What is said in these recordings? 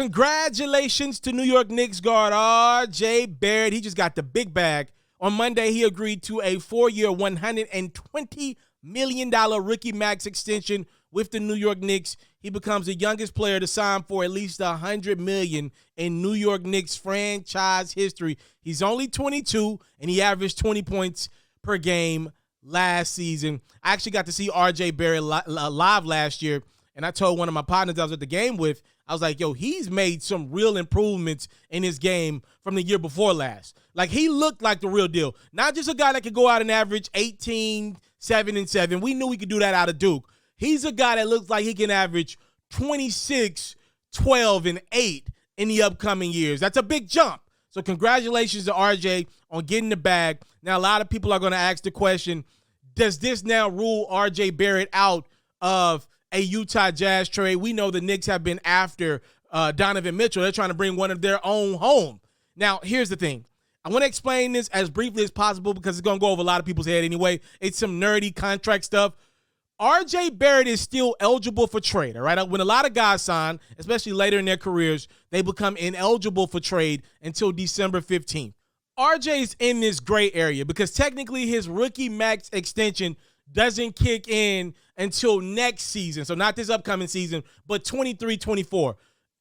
Congratulations to New York Knicks guard R.J. Barrett. He just got the big bag. On Monday, he agreed to a 4-year, $120 million rookie max extension with the New York Knicks. He becomes the youngest player to sign for at least $100 million in New York Knicks franchise history. He's only 22, and he averaged 20 points per game last season. I actually got to see R.J. Barrett live last year, and I told one of my partners I was at the game with, I was like, yo, he's made some real improvements in his game from the year before last. Like, he looked like the real deal. Not just a guy that could go out and average 18, 7, and 7. We knew he could do that out of Duke. He's a guy that looks like he can average 26, 12, and 8 in the upcoming years. That's a big jump. So congratulations to RJ on getting the bag. Now, a lot of people are going to ask the question, does this now rule RJ Barrett out of a Utah Jazz trade? We know the Knicks have been after Donovan Mitchell. They're trying to bring one of their own home. Now, here's the thing. I want to explain this as briefly as possible because it's going to go over a lot of people's head anyway. It's some nerdy contract stuff. RJ Barrett is still eligible for trade, all right? When a lot of guys sign, especially later in their careers, they become ineligible for trade until December 15th. RJ's in this gray area because technically his rookie max extension doesn't kick in until next season. So not this upcoming season, but 23-24.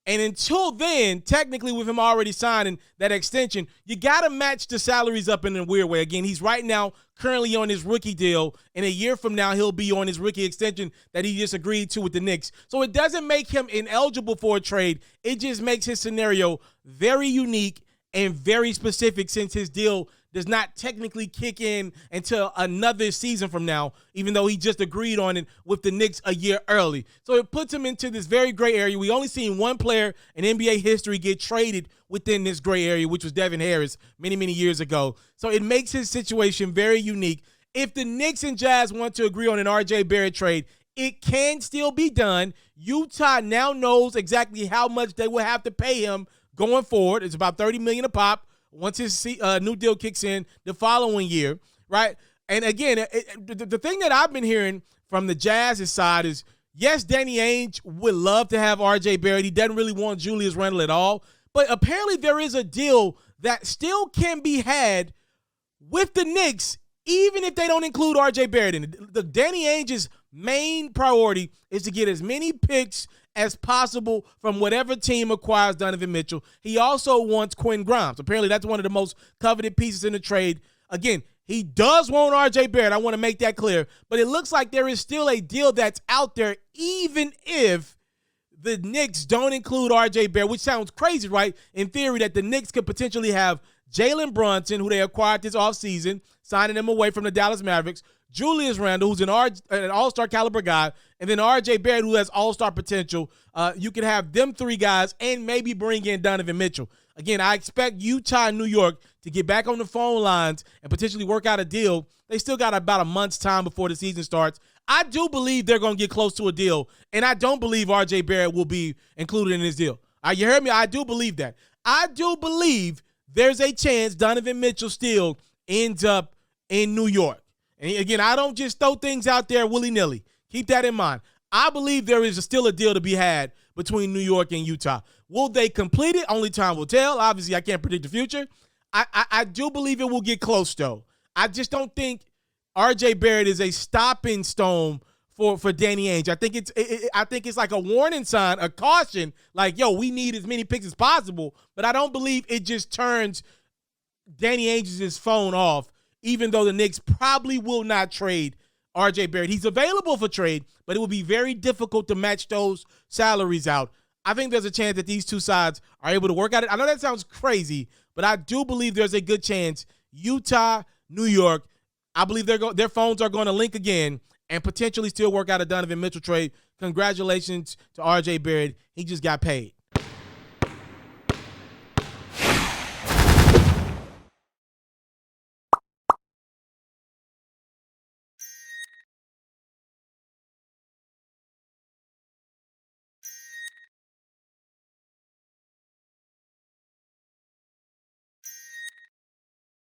And until then, technically with him already signing that extension, you got to match the salaries up in a weird way. Again, he's right now currently on his rookie deal. And a year from now, he'll be on his rookie extension that he just agreed to with the Knicks. So it doesn't make him ineligible for a trade. It just makes his scenario very unique and very specific since his deal does not technically kick in until another season from now, even though he just agreed on it with the Knicks a year early. So it puts him into this very gray area. We only seen one player in NBA history get traded within this gray area, which was Devin Harris many, many years ago. So it makes his situation very unique. If the Knicks and Jazz want to agree on an RJ Barrett trade, it can still be done. Utah now knows exactly how much they will have to pay him going forward. It's about $30 million a pop once his new deal kicks in the following year, right? And again, the thing that I've been hearing from the Jazz's side is, yes, Danny Ainge would love to have RJ Barrett. He doesn't really want Julius Randle at all. But apparently there is a deal that still can be had with the Knicks, even if they don't include RJ Barrett in it. The Danny Ainge's main priority is to get as many picks as possible from whatever team acquires Donovan Mitchell. He also wants Quinn Grimes. Apparently, that's one of the most coveted pieces in the trade. Again, he does want RJ Barrett. I want to make that clear. But it looks like there is still a deal that's out there, even if the Knicks don't include RJ Barrett, which sounds crazy, right? In theory, that the Knicks could potentially have Jalen Brunson, who they acquired this offseason, signing him away from the Dallas Mavericks, Julius Randle, who's an all-star caliber guy, and then RJ Barrett, who has all-star potential. You could have them three guys and maybe bring in Donovan Mitchell. Again, I expect Utah and New York to get back on the phone lines and potentially work out a deal. They still got about a month's time before the season starts. I do believe they're going to get close to a deal, and I don't believe RJ Barrett will be included in this deal. You heard me? I do believe that. I do believe there's a chance Donovan Mitchell still ends up in New York. And again, I don't just throw things out there willy-nilly. Keep that in mind. I believe there is still a deal to be had between New York and Utah. Will they complete it? Only time will tell. Obviously, I can't predict the future. I do believe it will get close, though. I just don't think RJ Barrett is a stopping stone for Danny Ainge. I think it's like a warning sign, a caution, like, yo, we need as many picks as possible. But I don't believe it just turns Danny Ainge's phone off, even though the Knicks probably will not trade RJ Barrett. He's available for trade, but it will be very difficult to match those salaries out. I think there's a chance that these two sides are able to work out it. I know that sounds crazy, but I do believe there's a good chance Utah, New York, I believe their phones are going to link again and potentially still work out a Donovan Mitchell trade. Congratulations to RJ Barrett. He just got paid.